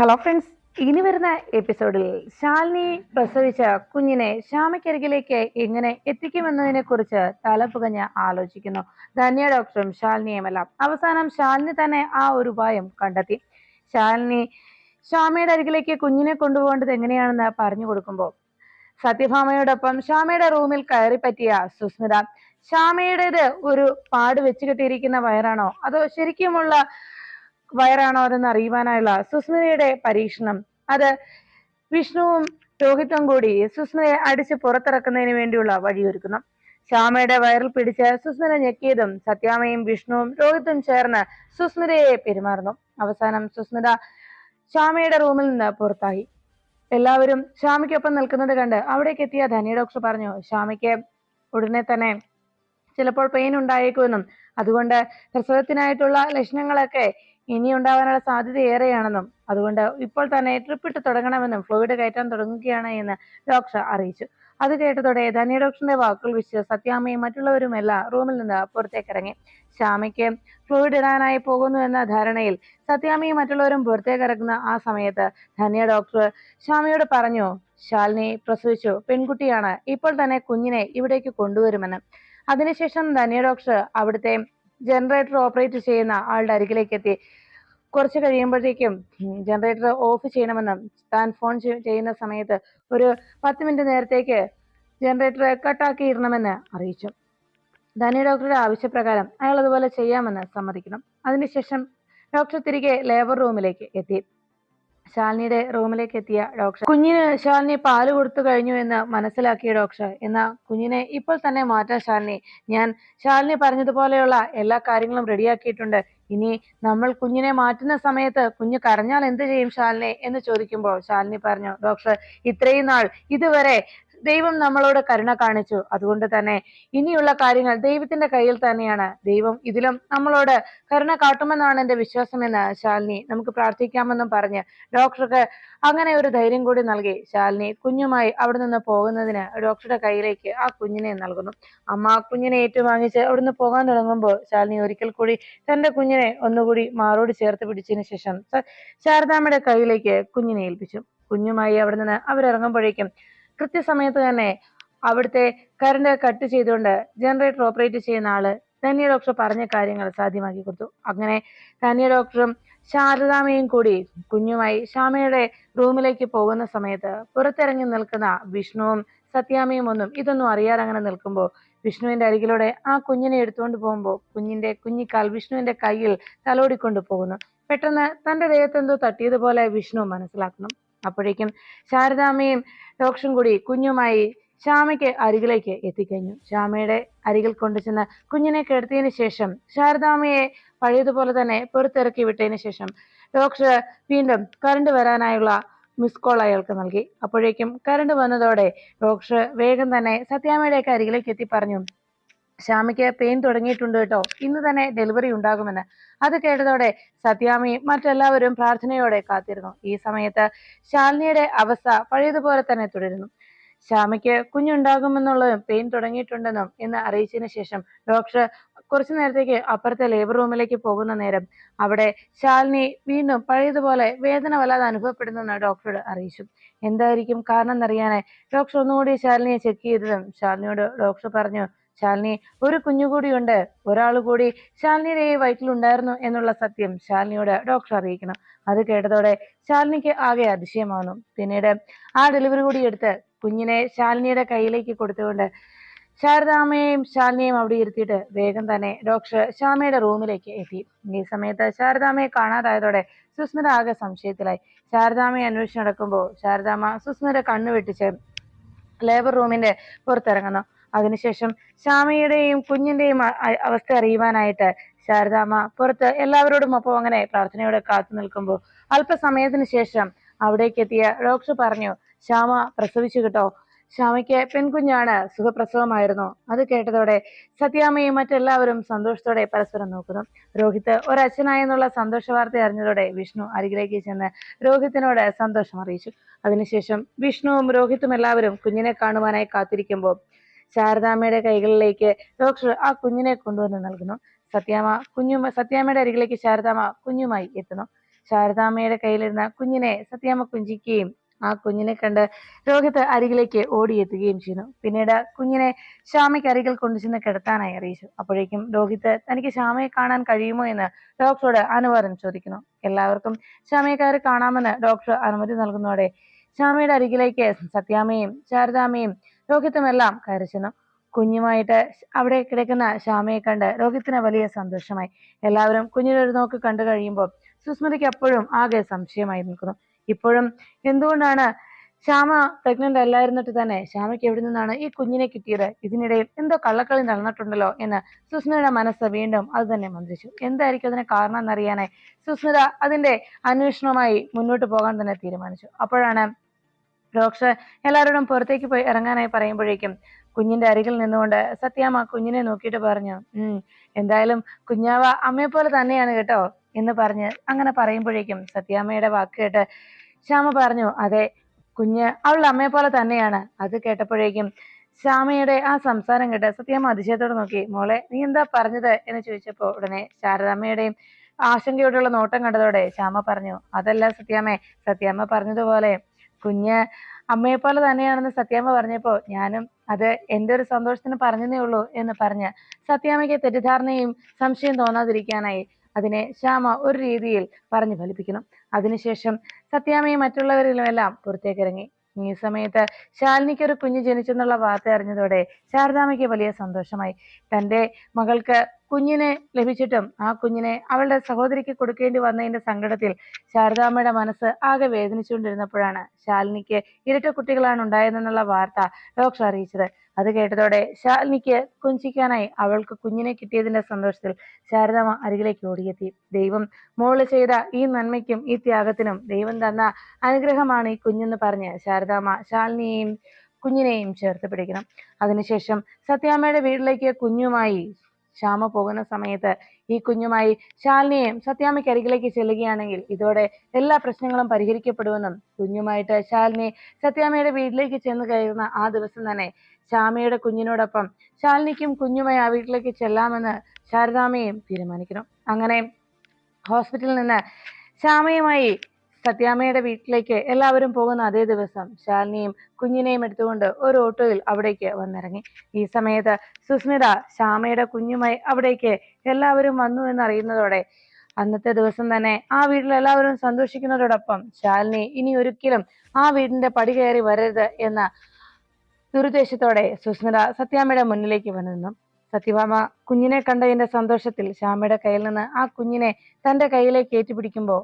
Hello friends, ഇനി വരുന്ന എപ്പിസോഡിൽ ശാലിനി പ്രസവിച്ച കുഞ്ഞിനെ ശ്യാമയ്ക്കരികിലേക്ക് എങ്ങനെ എത്തിക്കുമെന്നതിനെ കുറിച്ച് തലപുകഞ്ഞ് ആലോചിക്കുന്നു ധന്യ ഡോക്ടറും ശാലിനിയുമെല്ലാം. അവസാനം ശാലിനി തന്നെ ആ ഒരു ഉപായം കണ്ടെത്തി. ശാലിനി ശ്യാമയുടെ അരികിലേക്ക് കുഞ്ഞിനെ കൊണ്ടുപോകേണ്ടത് എങ്ങനെയാണെന്ന് പറഞ്ഞു കൊടുക്കുമ്പോൾ സത്യഭാമയോടൊപ്പം ശ്യാമയുടെ റൂമിൽ കയറി പറ്റിയ സുസ്മിത, ശ്യാമയുടേത് ഒരു പാട് വെച്ച് കെട്ടിയിരിക്കുന്ന വയറാണോ അതോ ശരിക്കുമുള്ള വയറാണോ അതെന്ന് അറിയുവാനായുള്ള സുസ്മിതയുടെ പരീക്ഷണം, അത് വിഷ്ണുവും രോഹിത്തും കൂടി സുസ്മിതയെ അടിച്ച് പുറത്തിറക്കുന്നതിന് വേണ്ടിയുള്ള വഴിയൊരുക്കുന്നു. ശ്യാമയുടെ വയറിൽ പിടിച്ച് സുസ്മിത ഞെക്കിയതും സത്യാമ്മയും വിഷ്ണുവും രോഹിത്തും ചേർന്ന് സുസ്മിതയെ പെരുമാറുന്നു. അവസാനം സുസ്മിത ശ്യാമയുടെ റൂമിൽ നിന്ന് പുറത്തായി. എല്ലാവരും ശ്യാമയ്ക്കൊപ്പം നിൽക്കുന്നത് കണ്ട് അവിടേക്ക് എത്തിയ ധന്യ ഡോക്ടർ പറഞ്ഞു, ശ്യാമയ്ക്ക് ഉടനെ തന്നെ ചിലപ്പോൾ പെയിൻ ഉണ്ടായേക്കുമെന്നും അതുകൊണ്ട് പ്രസവത്തിനായിട്ടുള്ള ലക്ഷണങ്ങളൊക്കെ ഇനി ഉണ്ടാവാനുള്ള സാധ്യത ഏറെയാണെന്നും അതുകൊണ്ട് ഇപ്പോൾ തന്നെ ട്രിപ്പ് ഇട്ട് തുടങ്ങണമെന്നും ഫ്ലൂയിഡ് കയറ്റാൻ തുടങ്ങുകയാണ് എന്ന് ഡോക്ടർ അറിയിച്ചു. അത് കേട്ടതോടെ ധന്യ ഡോക്ടറിന്റെ വാക്കുകൾ വെച്ച് സത്യാമ്മയും മറ്റുള്ളവരും എല്ലാം റൂമിൽ നിന്ന് പുറത്തേക്കിറങ്ങി. ശ്യാമയ്ക്ക് ഫ്ലൂയിഡ് ഇടാനായി പോകുന്നു എന്ന ധാരണയിൽ സത്യാമ്മയും മറ്റുള്ളവരും പുറത്തേക്കിറങ്ങുന്ന ആ സമയത്ത് ധന്യ ഡോക്ടർ ശ്യാമയോട് പറഞ്ഞു, ശാലിനി പ്രസവിച്ചു, പെൺകുട്ടിയാണ്, ഇപ്പോൾ തന്നെ കുഞ്ഞിനെ ഇവിടേക്ക് കൊണ്ടുവരുമെന്ന്. അതിനുശേഷം ധന്യ ഡോക്ടർ അവിടുത്തെ ജനറേറ്റർ ഓപ്പറേറ്റ് ചെയ്യുന്ന ആളുടെ അരികിലേക്ക് എത്തി. കുറച്ച് കഴിയുമ്പോഴത്തേക്കും ജനറേറ്റർ ഓഫ് ചെയ്യണമെന്നും താൻ ഫോൺ ചെയ്യുന്ന സമയത്ത് ഒരു 10 മിനിറ്റ് നേരത്തേക്ക് ജനറേറ്റർ കട്ടാക്കി ഇടണമെന്ന് അറിയിച്ചു. ധന്യ ഡോക്ടറുടെ ആവശ്യപ്രകാരം അയാൾ അതുപോലെ ചെയ്യാമെന്ന് സമ്മതിക്കണം. അതിനുശേഷം ഡോക്ടർ തിരികെ ലേബർ റൂമിലേക്ക് എത്തി. ശാലിനിയുടെ റൂമിലേക്ക് എത്തിയ ഡോക്ടർ കുഞ്ഞിന് ശാലിനി പാല് കൊടുത്തു കഴിഞ്ഞു എന്ന് മനസ്സിലാക്കിയ ഡോക്ടർ, എന്നാ കുഞ്ഞിനെ ഇപ്പോൾ തന്നെ മാറ്റാൻ ശാലിനി, ഞാൻ ശാലിനി പറഞ്ഞതുപോലെയുള്ള എല്ലാ കാര്യങ്ങളും റെഡിയാക്കിയിട്ടുണ്ട്. ഇനി നമ്മൾ കുഞ്ഞിനെ മാറ്റുന്ന സമയത്ത് കുഞ്ഞ് കരഞ്ഞാൽ എന്ത് ചെയ്യും ശാലിനി എന്ന് ചോദിക്കുമ്പോൾ ശാലിനി പറഞ്ഞു, ഡോക്ടർ, ഇത്രയും നാൾ ഇതുവരെ ദൈവം നമ്മളോട് കരുണ കാണിച്ചു, അതുകൊണ്ട് തന്നെ ഇനിയുള്ള കാര്യങ്ങൾ ദൈവത്തിന്റെ കയ്യിൽ തന്നെയാണ്. ദൈവം ഇതിലും നമ്മളോട് കരുണ കാട്ടുമെന്നാണ് എന്റെ വിശ്വാസമെന്ന് ശാലിനി, നമുക്ക് പ്രാർത്ഥിക്കാമെന്നും പറഞ്ഞ് ഡോക്ടർക്ക് അങ്ങനെ ഒരു ധൈര്യം കൂടി നൽകി ശാലിനി കുഞ്ഞുമായി അവിടെ നിന്ന് പോകുന്നതിന് ഡോക്ടറുടെ കയ്യിലേക്ക് ആ കുഞ്ഞിനെ നൽകുന്നു. അമ്മ കുഞ്ഞിനെ ഏറ്റുവാങ്ങിച്ച് അവിടുന്ന് പോകാൻ തുടങ്ങുമ്പോൾ ശാലിനി ഒരിക്കൽ കൂടി തന്റെ കുഞ്ഞിനെ ഒന്നുകൂടി മാറോട് ചേർത്ത് പിടിച്ചതിന് ശേഷം ശാരദാമ്മയുടെ കയ്യിലേക്ക് കുഞ്ഞിനെ ഏൽപ്പിച്ചു. കുഞ്ഞുമായി അവിടെ നിന്ന് അവരിറങ്ങുമ്പോഴേക്കും കൃത്യസമയത്ത് തന്നെ അവിടുത്തെ കറണ്ട് കട്ട് ചെയ്തുകൊണ്ട് ജനറേറ്റർ ഓപ്പറേറ്റ് ചെയ്യുന്ന ആള് ധന്യ ഡോക്ടർ പറഞ്ഞ കാര്യങ്ങൾ സാധ്യമാക്കി കൊടുത്തു. അങ്ങനെ ധന്യ ഡോക്ടറും ശാരദാമ്മയും കൂടി കുഞ്ഞുമായി ശ്യാമയുടെ റൂമിലേക്ക് പോകുന്ന സമയത്ത് പുറത്തിറങ്ങി നിൽക്കുന്ന വിഷ്ണുവും സത്യാമ്മയും ഒന്നും ഇതൊന്നും അറിയാതെ അങ്ങനെ നിൽക്കുമ്പോൾ വിഷ്ണുവിന്റെ അരികിലൂടെ ആ കുഞ്ഞിനെ എടുത്തുകൊണ്ട് പോകുമ്പോൾ കുഞ്ഞിന്റെ കുഞ്ഞിക്കാൽ വിഷ്ണുവിന്റെ കയ്യിൽ തലോടിക്കൊണ്ടു പോകുന്നു. പെട്ടെന്ന് തന്റെ ദേഹത്തെന്തോ തട്ടിയതുപോലെ വിഷ്ണു മനസ്സിലാക്കുന്നു. അപ്പോഴേക്കും ശാരദാമ്മയും ഡോക്ടറും കൂടി കുഞ്ഞുമായി ശ്യാമയ്ക്ക് അരികിലേക്ക് എത്തിക്കഴിഞ്ഞു. ശ്യാമയുടെ അരികിൽ കൊണ്ടുചെന്ന് കുഞ്ഞിനെ കിടത്തിയതിനു ശേഷം ശാരദാമ്മയെ പഴയതുപോലെ തന്നെ പുറത്തിറക്കി വിട്ടതിന് ശേഷം ഡോക്ടർ വീണ്ടും കറണ്ട് വരാനായുള്ള മിസ് കോൾ അയാൾക്ക് നൽകി. അപ്പോഴേക്കും കറണ്ട് വന്നതോടെ ഡോക്ടർ വേഗം തന്നെ സത്യാമ്മയുടെയൊക്കെ അരികിലേക്ക് എത്തി പറഞ്ഞു, ശ്യാമയ്ക്ക് പെയിൻ തുടങ്ങിയിട്ടുണ്ട് കേട്ടോ, ഇന്ന് തന്നെ ഡെലിവറി ഉണ്ടാകുമെന്ന്. അത് കേട്ടതോടെ സത്യാമ്മയും മറ്റെല്ലാവരും പ്രാർത്ഥനയോടെ കാത്തിരുന്നു. ഈ സമയത്ത് ശാലിനിയുടെ അവസ്ഥ പഴയതുപോലെ തന്നെ തുടരുന്നു. ശ്യാമയ്ക്ക് കുഞ്ഞുണ്ടാകുമെന്നുള്ളതും പെയിൻ തുടങ്ങിയിട്ടുണ്ടെന്നും എന്ന് അറിയിച്ചതിന് ശേഷം ഡോക്ടർ കുറച്ചു നേരത്തേക്ക് അപ്പുറത്തെ ലേബർ റൂമിലേക്ക് പോകുന്ന നേരം അവിടെ ശാലിനി വീണ്ടും പഴയതുപോലെ വേദന വല്ലാതെ അനുഭവപ്പെടുന്നെന്ന് ഡോക്ടറോട് അറിയിച്ചു. എന്തായിരിക്കും കാരണം എന്നറിയാനായി ഡോക്ടർ ഒന്നുകൂടി ശാലിനിയെ ചെക്ക് ചെയ്തതും ശാലിനിയോട് ഡോക്ടർ പറഞ്ഞു, ശാലിനി, ഒരു കുഞ്ഞുകൂടിയുണ്ട്, ഒരാൾ കൂടി ശാലിനിയുടെ ഈ വയറ്റിലുണ്ടായിരുന്നു എന്നുള്ള സത്യം ശാലിനിയോട് ഡോക്ടർ അറിയിക്കണം. അത് കേട്ടതോടെ ശാലിനിക്ക് ആകെ അതിശയമാവുന്നു. പിന്നീട് ആ ഡെലിവറി കൂടി എടുത്ത് കുഞ്ഞിനെ ശാലിനിയുടെ കയ്യിലേക്ക് കൊടുത്തുകൊണ്ട് ശാരദാമ്മയെയും ശാലിനിയെയും അവിടെ ഇരുത്തിയിട്ട് വേഗം തന്നെ ഡോക്ടർ ശ്യാമയുടെ റൂമിലേക്ക് എത്തി. ഈ സമയത്ത് ശാരദാമ്മയെ കാണാതായതോടെ സുസ്മിത ആകെ സംശയത്തിലായി. ശാരദാമ്മയെ അന്വേഷിച്ച് നടക്കുമ്പോൾ ശാരദാമ്മ സുസ്മിത കണ്ണു വെട്ടിച്ച് ലേബർ റൂമിന്റെ പുറത്തിറങ്ങുന്നു. അതിനുശേഷം ശ്യാമയുടെയും കുഞ്ഞിന്റെയും അവസ്ഥ അറിയുവാനായിട്ട് ശാരദാമ്മ പുറത്ത് എല്ലാവരോടും ഒപ്പം അങ്ങനെ പ്രാർത്ഥനയോടെ കാത്തു നിൽക്കുമ്പോൾ അല്പസമയത്തിന് ശേഷം അവിടേക്ക് എത്തിയ ഡോക്ടർ പറഞ്ഞു, ശ്യാമ പ്രസവിച്ചു കേട്ടോ, ശ്യാമയ്ക്ക് പെൺകുഞ്ഞാണ്, സുഖപ്രസവമായിരുന്നു. അത് കേട്ടതോടെ സത്യാമ്മയും മറ്റെല്ലാവരും സന്തോഷത്തോടെ പരസ്പരം നോക്കുന്നു. രോഹിത് ഒരച്ഛനായെന്നുള്ള സന്തോഷ വാർത്ത അറിഞ്ഞതോടെ വിഷ്ണു അരികിലേക്ക് ചെന്ന് രോഹിത്തിനോട് സന്തോഷം അറിയിച്ചു. അതിനുശേഷം വിഷ്ണുവും രോഹിത്തും എല്ലാവരും കുഞ്ഞിനെ കാണുവാനായി കാത്തിരിക്കുമ്പോൾ ശാരദാമ്മയുടെ കൈകളിലേക്ക് ഡോക്ടർ ആ കുഞ്ഞിനെ കൊണ്ടുവന്ന് നൽകുന്നു. സത്യാമ്മയുടെ അരികിലേക്ക് ശാരദാമ്മ കുഞ്ഞുമായി എത്തുന്നു. ശാരദാമ്മയുടെ കയ്യിലിരുന്ന കുഞ്ഞിനെ സത്യാമ്മ കുഞ്ചിക്കുകയും ആ കുഞ്ഞിനെ കണ്ട് രോഹിത് അരികിലേക്ക് ഓടിയെത്തുകയും ചെയ്യുന്നു. പിന്നീട് കുഞ്ഞിനെ ശ്യാമയ്ക്ക് അരികിൽ കൊണ്ടുചെന്ന് കിടത്താനായി അറിയിച്ചു. അപ്പോഴേക്കും രോഹിത് തനിക്ക് ശ്യാമയെ കാണാൻ കഴിയുമോ എന്ന് ഡോക്ടറോട് അനുവാദം ചോദിക്കുന്നു. എല്ലാവർക്കും ശ്യാമയെ കയറി കാണാമെന്ന് ഡോക്ടർ അനുമതി നൽകുന്നതോടെ ശ്യാമയുടെ അരികിലേക്ക് സത്യാമ്മയും ശാരദാമ്മയും രോഹിത്തുമെല്ലാം കയറി ചെന്നു. കുഞ്ഞുമായിട്ട് അവിടെ കിടക്കുന്ന ശ്യാമയെ കണ്ട് രോഹിത്തിന് വലിയ സന്തോഷമായി. എല്ലാവരും കുഞ്ഞിനൊരു നോക്ക് കണ്ടു കഴിയുമ്പോൾ സുസ്മിതയ്ക്ക് അപ്പോഴും ആകെ സംശയമായി നിൽക്കുന്നു. ഇപ്പോഴും എന്തുകൊണ്ടാണ് ശ്യാമ പ്രഗ്നന്റ് അല്ലായിരുന്നിട്ട് തന്നെ ശ്യാമയ്ക്ക് എവിടെ നിന്നാണ് ഈ കുഞ്ഞിനെ കിട്ടിയത്? ഇതിനിടയിൽ എന്തോ കള്ളക്കളി നടന്നിട്ടുണ്ടല്ലോ എന്ന് സുസ്മിതയുടെ മനസ്സ് വീണ്ടും അത് തന്നെ മന്ത്രിച്ചു. എന്തായിരിക്കും അതിന് കാരണം എന്നറിയാനായി സുസ്മിത അതിന്റെ അന്വേഷണവുമായി മുന്നോട്ട് പോകാൻ തന്നെ തീരുമാനിച്ചു. അപ്പോഴാണ് ഡോക്ടർ എല്ലാവരോടും പുറത്തേക്ക് പോയി ഇറങ്ങാനായി പറയുമ്പോഴേക്കും കുഞ്ഞിന്റെ അരികിൽ നിന്നുകൊണ്ട് സത്യാമ്മ കുഞ്ഞിനെ നോക്കിയിട്ട് പറഞ്ഞു, എന്തായാലും കുഞ്ഞാവ അമ്മയെ പോലെ തന്നെയാണ് കേട്ടോ എന്ന് പറഞ്ഞ് അങ്ങനെ പറയുമ്പോഴേക്കും സത്യാമ്മയുടെ വാക്ക് കേട്ട് ശ്യാമ പറഞ്ഞു, അതെ, കുഞ്ഞ് അവളുടെ അമ്മയെ പോലെ തന്നെയാണ്. അത് കേട്ടപ്പോഴേക്കും ശ്യാമയുടെ ആ സംസാരം കേട്ട് സത്യാമ്മ അതിശയത്തോടെ നോക്കി. മോളെ, നീ എന്താ പറഞ്ഞത് എന്ന് ചോദിച്ചപ്പോ ഉടനെ ശാരദാമ്മയുടെയും ആശങ്കയോടുള്ള നോട്ടം കണ്ടതോടെ ശ്യാമ പറഞ്ഞു, അതല്ല സത്യാമ്മേ, സത്യാമ്മ പറഞ്ഞതുപോലെ കുഞ്ഞ് അമ്മയെ പോലെ തന്നെയാണെന്ന് സത്യാമ്മ പറഞ്ഞപ്പോ ഞാനും അത് എന്റെ ഒരു സന്തോഷത്തിന് പറഞ്ഞതേ ഉള്ളൂ എന്ന് പറഞ്ഞ് സത്യാമ്മയ്ക്ക് തെറ്റിദ്ധാരണയും സംശയം തോന്നാതിരിക്കാനായി അതിനെ ശ്യാമ ഒരു രീതിയിൽ പറഞ്ഞു ഫലിപ്പിക്കണം. അതിനുശേഷം സത്യാമ്മയും മറ്റുള്ളവരിലുമെല്ലാം പുറത്തേക്കിറങ്ങി. ഈ സമയത്ത് ശാലിനിക്ക് ഒരു കുഞ്ഞ് ജനിച്ചെന്നുള്ള വാർത്ത അറിഞ്ഞതോടെ ശാരദാമ്മയ്ക്ക് വലിയ സന്തോഷമായി. തന്റെ മകൾക്ക് കുഞ്ഞിനെ ലഭിച്ചിട്ടും ആ കുഞ്ഞിനെ അവളുടെ സഹോദരിക്ക് കൊടുക്കേണ്ടി വന്നതിന്റെ സങ്കടത്തിൽ ശാരദാമ്മയുടെ മനസ്സ് ആകെ വേദനിച്ചുകൊണ്ടിരുന്നപ്പോഴാണ് ശാലിനിക്ക് ഇരട്ട കുട്ടികളാണ് ഉണ്ടായതെന്നുള്ള വാർത്ത ഡോക്ടർ അറിയിച്ചത്. അത് കേട്ടതോടെ ശാലിനിക്ക് കൊഞ്ചിക്കാനായി അവൾക്ക് കുഞ്ഞിനെ കിട്ടിയതിന്റെ സന്തോഷത്തിൽ ശാരദാമ്മ അരികിലേക്ക് ഓടിയെത്തി. ദൈവം മോള് ചെയ്ത ഈ നന്മയ്ക്കും ഈ ത്യാഗത്തിനും ദൈവം തന്ന അനുഗ്രഹമാണ് ഈ കുഞ്ഞെന്ന് പറഞ്ഞ് ശാരദാമ്മ ശാലിനിയെയും കുഞ്ഞിനെയും ചേർത്ത് പിടിക്കണം. അതിനുശേഷം സത്യാമ്മയുടെ വീട്ടിലേക്ക് കുഞ്ഞുമായി ശ്യാമ പോകുന്ന സമയത്ത് ഈ കുഞ്ഞുമായി ശാലിനിയെയും സത്യാമ്മയ്ക്ക് അരികിലേക്ക് ചെല്ലുകയാണെങ്കിൽ ഇതോടെ എല്ലാ പ്രശ്നങ്ങളും പരിഹരിക്കപ്പെടുമെന്നും കുഞ്ഞുമായിട്ട് ശാലിനി സത്യാമ്മയുടെ വീട്ടിലേക്ക് ചെന്ന് കയറുന്ന ആ ദിവസം തന്നെ ശ്യാമയുടെ കുഞ്ഞിനോടൊപ്പം ശാലിനിക്കും കുഞ്ഞുമായി ആ വീട്ടിലേക്ക് ചെല്ലാമെന്ന് ശാരദാമ്മയും തീരുമാനിക്കണം. അങ്ങനെ ഹോസ്പിറ്റലിൽ നിന്ന് ശ്യാമയുമായി സത്യാമ്മയുടെ വീട്ടിലേക്ക് എല്ലാവരും പോകുന്ന അതേ ദിവസം ശാലിനിയും കുഞ്ഞിനെയും എടുത്തുകൊണ്ട് ഒരു ഓട്ടോയിൽ അവിടേക്ക് വന്നിറങ്ങി. ഈ സമയത്ത് സുസ്മിത ശ്യാമയുടെ കുഞ്ഞുമായി അവിടേക്ക് എല്ലാവരും വന്നു എന്നറിയുന്നതോടെ അന്നത്തെ ദിവസം തന്നെ ആ വീട്ടിൽ എല്ലാവരും സന്തോഷിക്കുന്നതോടൊപ്പം ശാലിനി ഇനി ഒരിക്കലും ആ വീടിന്റെ പടി കയറി വരരുത് എന്ന ദുരുദ്ദേശത്തോടെ സുസ്മിത സത്യാമ്മയുടെ മുന്നിലേക്ക് വന്നിരുന്നു. സത്യഭാമ കുഞ്ഞിനെ കണ്ടതിന്റെ സന്തോഷത്തിൽ ശ്യാമയുടെ കയ്യിൽ നിന്ന് ആ കുഞ്ഞിനെ തന്റെ കയ്യിലേക്ക് ഏറ്റുപിടിക്കുമ്പോൾ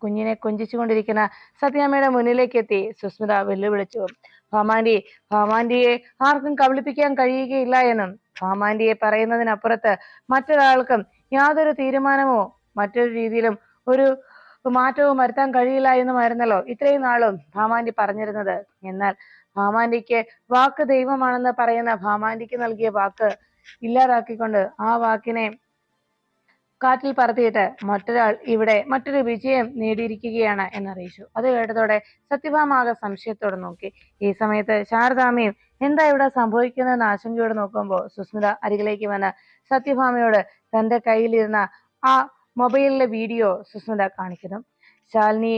കുഞ്ഞിനെ കൊഞ്ചിച്ചുകൊണ്ടിരിക്കുന്ന സത്യാമ്മയുടെ മുന്നിലേക്ക് എത്തി സുസ്മിത വെല്ലുവിളിച്ചു, ഭാമാന്റിയെ ആർക്കും കബളിപ്പിക്കാൻ കഴിയുകയില്ല എന്നും ഭാമാന്റിയെ പറയുന്നതിനപ്പുറത്ത് മറ്റൊരാൾക്കും യാതൊരു തീരുമാനമോ മറ്റൊരു രീതിയിലും ഒരു മാറ്റവും വരുത്താൻ കഴിയില്ല എന്നുമായിരുന്നല്ലോ ഇത്രയും നാളും ഭാമാന്റി പറഞ്ഞിരുന്നത്. എന്നാൽ ഭാമാന്റിക്ക് വാക്ക് ദൈവമാണെന്ന് പറയുന്ന ഭാമാന്റിക്ക് നൽകിയ വാക്ക് ഇല്ലാതാക്കിക്കൊണ്ട് ആ വാക്കിനെ കാറ്റിൽ പറത്തിയിട്ട് മറ്റൊരാൾ ഇവിടെ മറ്റൊരു വിജയം നേടിയിരിക്കുകയാണ് എന്നറിയിച്ചു. അത് കേട്ടതോടെ സത്യഭാമ ആകെ സംശയത്തോടെ നോക്കി. ഈ സമയത്ത് ശാരദാമ്മയും എന്താ ഇവിടെ സംഭവിക്കുന്നതെന്ന് ആശങ്കയോടെ നോക്കുമ്പോൾ സുസ്മിത അരികിലേക്ക് വന്ന് സത്യഭാമയോട് തന്റെ കയ്യിലിരുന്ന ആ മൊബൈലിലെ വീഡിയോ സുസ്മിത കാണിക്കുന്നു. ശാലിനി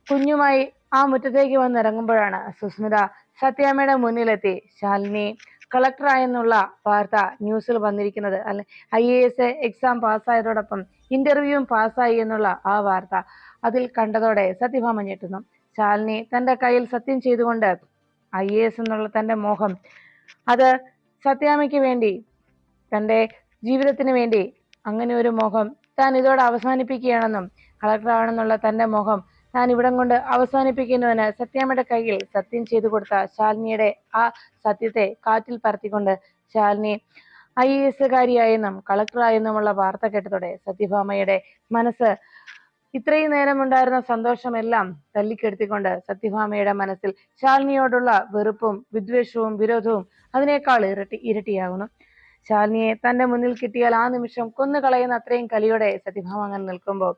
കുഞ്ഞുമായി ആ മുറ്റത്തേക്ക് വന്നിറങ്ങുമ്പോഴാണ് സുസ്മിത സത്യാമ്മയുടെ മുന്നിലെത്തി ശാലിനി കളക്ടറായെന്നുള്ള വാർത്ത ന്യൂസിൽ വന്നിരിക്കുന്നത്. അല്ലെ, IAS എക്സാം പാസ്സായതോടൊപ്പം ഇന്റർവ്യൂവും പാസ്സായി എന്നുള്ള ആ വാർത്ത അതിൽ കണ്ടതോടെ സത്യഭാമ ഞെട്ടുന്നു. ശാലിനി തന്റെ കയ്യിൽ സത്യം ചെയ്തുകൊണ്ട് IAS എന്നുള്ള തന്റെ മോഹം അത് സത്യാമ്മയ്ക്ക് വേണ്ടി തന്റെ ജീവിതത്തിന് വേണ്ടി അങ്ങനെ ഒരു മോഹം താൻ ഇതോടെ അവസാനിപ്പിക്കുകയാണെന്നും കളക്ടറാണെന്നുള്ള തന്റെ മോഹം താൻ ഇവിടം കൊണ്ട് അവസാനിപ്പിക്കുന്നതിന് സത്യാമ്മയുടെ കയ്യിൽ സത്യം ചെയ്തു കൊടുത്ത ശാലിനിയുടെ ആ സത്യത്തെ കാറ്റിൽ പറത്തിക്കൊണ്ട് ശാലിനി IAS കാരിയായെന്നും കളക്ടറായെന്നുമുള്ള വാർത്ത കേട്ടതോടെ സത്യഭാമയുടെ മനസ്സ് ഇത്രയും നേരം ഉണ്ടായിരുന്ന സന്തോഷമെല്ലാം തല്ലിക്കെടുത്തിക്കൊണ്ട് സത്യഭാമയുടെ മനസ്സിൽ ശാലിനിയോടുള്ള വെറുപ്പും വിദ്വേഷവും വിരോധവും അതിനേക്കാൾ ഇരട്ടിയാകുന്നു. ശാലിനിയെ തന്റെ മുന്നിൽ കിട്ടിയാൽ ആ നിമിഷം കൊന്നുകളയുന്ന അത്രയും കലിയോടെ സത്യഭാമ അങ്ങനെ നിൽക്കുമ്പോൾ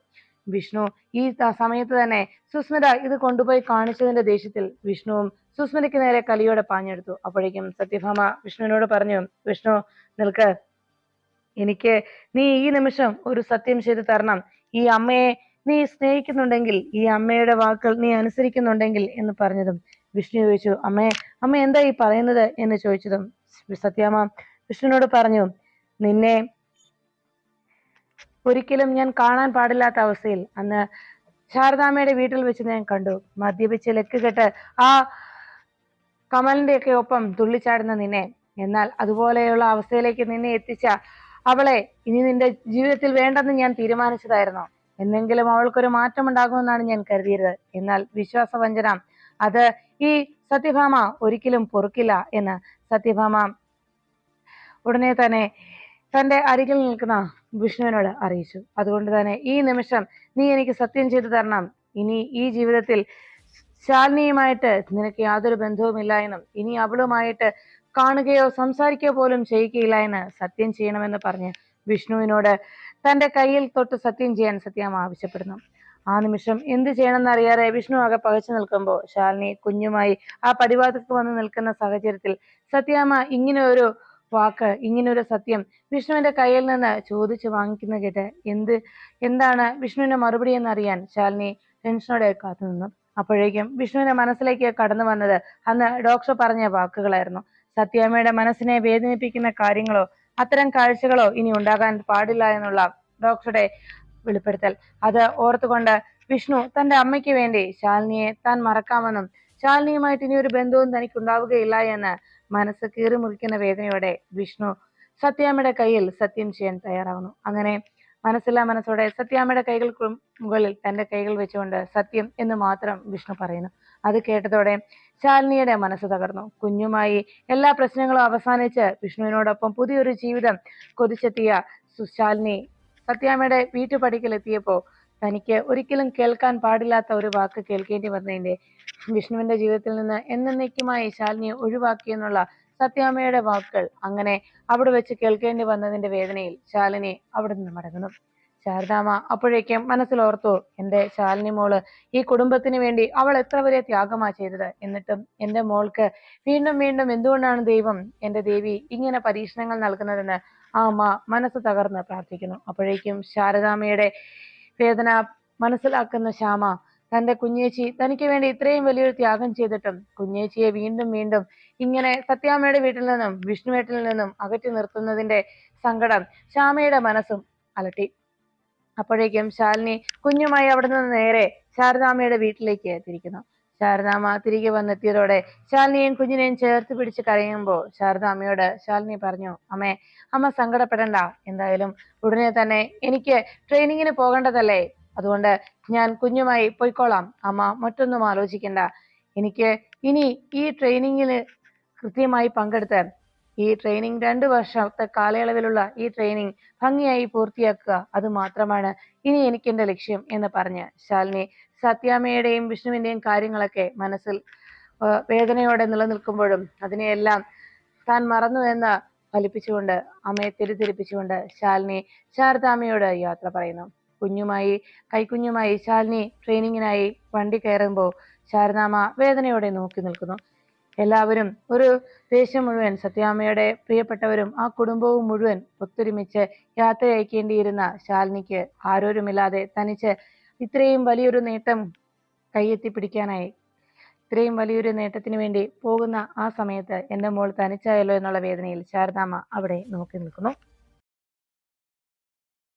വിഷ്ണു ഈ സമയത്ത് തന്നെ സുസ്മിത ഇത് കൊണ്ടുപോയി കാണിച്ചതിന്റെ ദേഷ്യത്തിൽ വിഷ്ണുവും സുസ്മിതയ്ക്ക് നേരെ കലിയോടെ പാഞ്ഞെടുത്തു. അപ്പോഴേക്കും സത്യഭാമ വിഷ്ണുവിനോട് പറഞ്ഞു, വിഷ്ണു നിൽക്ക്, നീ ഈ നിമിഷം ഒരു സത്യം ചെയ്തു തരണം. ഈ അമ്മയെ നീ സ്നേഹിക്കുന്നുണ്ടെങ്കിൽ, ഈ അമ്മയുടെ വാക്കുകൾ നീ അനുസരിക്കുന്നുണ്ടെങ്കിൽ എന്ന് പറഞ്ഞതും വിഷ്ണു ചോദിച്ചു, അമ്മ എന്താ ഈ പറയുന്നത് എന്ന് ചോദിച്ചതും സത്യാമ്മ വിഷ്ണുവിനോട് പറഞ്ഞു, നിന്നെ ഒരിക്കലും ഞാൻ കാണാൻ പാടില്ലാത്ത അവസ്ഥയിൽ അന്ന് ശാരദാമ്മയുടെ വീട്ടിൽ വെച്ച് ഞാൻ കണ്ടു. മദ്യപിച്ച് ലക്ക് കെട്ട് ആ കമലിന്റെ ഒക്കെ ഒപ്പം തുള്ളിച്ചാടുന്ന നിന്നെ. എന്നാൽ അതുപോലെയുള്ള അവസ്ഥയിലേക്ക് നിന്നെ എത്തിച്ച അവളെ ഇനി നിന്റെ ജീവിതത്തിൽ വേണ്ടെന്ന് ഞാൻ തീരുമാനിച്ചതായിരുന്നു. എന്നെങ്കിലും അവൾക്കൊരു മാറ്റം ഉണ്ടാകുമെന്നാണ് ഞാൻ കരുതിയത്. എന്നാൽ വിശ്വാസവഞ്ചന അത് ഈ സത്യഭാമ ഒരിക്കലും പൊറുക്കില്ല എന്ന് സത്യഭാമ ഉടനെ തന്നെ തന്റെ അരികിൽ നിൽക്കുന്ന വിഷ്ണുവിനോട് അറിയിച്ചു. അതുകൊണ്ട് തന്നെ ഈ നിമിഷം നീ എനിക്ക് സത്യം ചെയ്തു തരണം. ഇനി ഈ ജീവിതത്തിൽ ശാലിനിയുമായിട്ട് നിനക്ക് യാതൊരു ബന്ധവുമില്ല എന്നും ഇനി അവളുമായിട്ട് കാണുകയോ സംസാരിക്കുകയോ പോലും ചെയ്യിക്കുകയില്ല എന്ന് സത്യം ചെയ്യണമെന്ന് പറഞ്ഞ് വിഷ്ണുവിനോട് തന്റെ കയ്യിൽ തൊട്ട് സത്യം ചെയ്യാൻ സത്യാമ്മ ആവശ്യപ്പെടുന്നു. ആ നിമിഷം എന്ത് ചെയ്യണമെന്നറിയാതെ വിഷ്ണു ആകെ പകച്ചു നിൽക്കുമ്പോൾ ശാലിനി കുഞ്ഞുമായി ആ പടിവാതിൽക്ക് വന്ന് നിൽക്കുന്ന സാഹചര്യത്തിൽ സത്യാമ്മ ഇങ്ങനെ ഒരു വാക്ക്, ഇങ്ങനെ ഒരു സത്യം വിഷ്ണുവിന്റെ കയ്യിൽ നിന്ന് ചോദിച്ചു വാങ്ങിക്കുന്ന കേട്ട് എന്താണ് വിഷ്ണുവിന്റെ മറുപടി എന്നറിയാൻ ശാലിനി ടെൻഷനോടെ കാത്തുനിന്നു. അപ്പോഴേക്കും വിഷ്ണുവിന്റെ മനസ്സിലേക്ക് കടന്നു വന്നത് അന്ന് ഡോക്ടർ പറഞ്ഞ വാക്കുകളായിരുന്നു. സത്യാമ്മയുടെ മനസ്സിനെ വേദനിപ്പിക്കുന്ന കാര്യങ്ങളോ അത്തരം കാഴ്ചകളോ ഇനി ഉണ്ടാകാൻ പാടില്ല എന്നുള്ള ഡോക്ടറുടെ വെളിപ്പെടുത്തൽ. അത് ഓർത്തുകൊണ്ട് വിഷ്ണു തന്റെ അമ്മയ്ക്ക് വേണ്ടി ശാലിനിയെ താൻ മറക്കാമെന്നും ശാലിനിയുമായിട്ട് ഇനി ഒരു ബന്ധവും തനിക്ക് ഉണ്ടാവുകയില്ല എന്ന് മനസ്സ് കീറി മുറിക്കുന്ന വേദനയോടെ വിഷ്ണു സത്യാമ്മയുടെ കയ്യിൽ സത്യം ചെയ്യാൻ തയ്യാറാവുന്നു. അങ്ങനെ മനസ്സില്ലാ മനസ്സോടെ സത്യാമ്മയുടെ കൈകൾക്ക് മുകളിൽ തന്റെ കൈകൾ വെച്ചുകൊണ്ട് സത്യം എന്ന് മാത്രം വിഷ്ണു പറയുന്നു. അത് കേട്ടതോടെ ശാലിനിയുടെ മനസ്സ് തകർന്നു. കുഞ്ഞുമായി എല്ലാ പ്രശ്നങ്ങളും അവസാനിച്ച് വിഷ്ണുവിനോടൊപ്പം പുതിയൊരു ജീവിതം കൊതിച്ചെത്തിയ ശാലിനി സത്യാമ്മയുടെ വീട്ടുപടിക്കൽ എത്തിയപ്പോ തനിക്ക് ഒരിക്കലും കേൾക്കാൻ പാടില്ലാത്ത ഒരു വാക്ക് കേൾക്കേണ്ടി വന്നതിന്റെ വിഷ്ണുവിന്റെ ജീവിതത്തിൽ നിന്ന് എന്നേക്കുമായി ശാലിനിയെ ഒഴിവാക്കിയെന്നുള്ള സത്യാമ്മയുടെ വാക്കുകൾ അങ്ങനെ അവിടെ വെച്ച് കേൾക്കേണ്ടി വന്നതിന്റെ വേദനയിൽ ശാലിനി അവിടെ നിന്ന് മടങ്ങുന്നു. ശാരദാമ്മ അപ്പോഴേക്കും മനസ്സിലോർത്തു, എന്റെ ശാലിനി മോള് ഈ കുടുംബത്തിന് വേണ്ടി അവൾ എത്ര വലിയ ത്യാഗമാ ചെയ്തത്. എന്നിട്ടും എന്റെ മോൾക്ക് വീണ്ടും വീണ്ടും എന്തുകൊണ്ടാണ് ദൈവം, എന്റെ ദേവി ഇങ്ങനെ പരീക്ഷണങ്ങൾ നൽകുന്നതെന്ന് ആ അമ്മ മനസ്സ് തകർന്ന് പ്രാർത്ഥിക്കുന്നു. അപ്പോഴേക്കും ശാരദാമ്മയുടെ വേദന മനസ്സിലാക്കുന്ന ശ്യാമ തന്റെ കുഞ്ഞേച്ചി തനിക്ക് വേണ്ടി ഇത്രയും വലിയൊരു ത്യാഗം ചെയ്തിട്ടും കുഞ്ഞേച്ചിയെ വീണ്ടും വീണ്ടും ഇങ്ങനെ സത്യാമ്മയുടെ വീട്ടിൽ നിന്നും വിഷ്ണു വീട്ടിൽ നിന്നും അകറ്റി നിർത്തുന്നതിന്റെ സങ്കടം ശ്യാമയുടെ മനസ്സും അലട്ടി. അപ്പോഴേക്കും ശാലിനി കുഞ്ഞുമായി അവിടെ നിന്ന് നേരെ ശാരദാമ്മയുടെ വീട്ടിലേക്ക് തിരിക്കുന്നു. ശാരദാമ്മ തിരികെ വന്നെത്തിയതോടെ ശാലിനിയും കുഞ്ഞിനെയും ചേർത്ത് പിടിച്ച് കരയുമ്പോൾ ശാരദാമ്മയോട് ശാലിനി പറഞ്ഞു, അമ്മ സങ്കടപ്പെടണ്ട. എന്തായാലും ഉടനെ തന്നെ എനിക്ക് ട്രെയിനിങ്ങിന് പോകേണ്ടതല്ലേ, അതുകൊണ്ട് ഞാൻ കുഞ്ഞുമായി പോയിക്കോളാം. അമ്മ മറ്റൊന്നും ആലോചിക്കണ്ട. എനിക്ക് ഇനി ഈ ട്രെയിനിങ്ങിന് കൃത്യമായി പങ്കെടുത്ത് ഈ ട്രെയിനിങ് 2 വർഷത്തെ കാലയളവിലുള്ള ഈ ട്രെയിനിങ് ഭംഗിയായി പൂർത്തിയാക്കുക, അത് മാത്രമാണ് ഇനി എനിക്ക് എന്റെ ലക്ഷ്യം എന്ന് പറഞ്ഞ് ശാലിനി സത്യാമ്മയുടെയും വിഷ്ണുവിന്റെയും കാര്യങ്ങളൊക്കെ മനസ്സിൽ വേദനയോടെ നിലനിൽക്കുമ്പോഴും അതിനെയെല്ലാം താൻ മറന്നു എന്ന് ഫലിപ്പിച്ചുകൊണ്ട് അമ്മയെ തിരിതിരിപ്പിച്ചുകൊണ്ട് ശാലിനി ശാരദാമ്മയോട് യാത്ര പറയുന്നു. കൈക്കുഞ്ഞുമായി ശാലിനി ട്രെയിനിങ്ങിനായി വണ്ടി കയറുമ്പോൾ ശാരദാമ്മ വേദനയോടെ നോക്കി നിൽക്കുന്നു. എല്ലാവരും ഒരു ദേശം മുഴുവൻ സത്യാമ്മയുടെ പ്രിയപ്പെട്ടവരും ആ കുടുംബവും മുഴുവൻ ഒത്തൊരുമിച്ച് യാത്ര അയക്കേണ്ടിയിരുന്ന ശാലിനിക്ക് ആരോരുമില്ലാതെ തനിച്ച് ഇത്രയും വലിയൊരു നേട്ടം കൈയെത്തിപ്പിടിക്കാനായി ഇത്രയും വലിയൊരു നേട്ടത്തിന് വേണ്ടി പോകുന്ന ആ സമയത്ത് എന്റെ മോൾ തനിച്ചായല്ലോ എന്നുള്ള വേദനയിൽ ശാരദാമ്മ അവിടെ നോക്കി നിൽക്കുന്നു.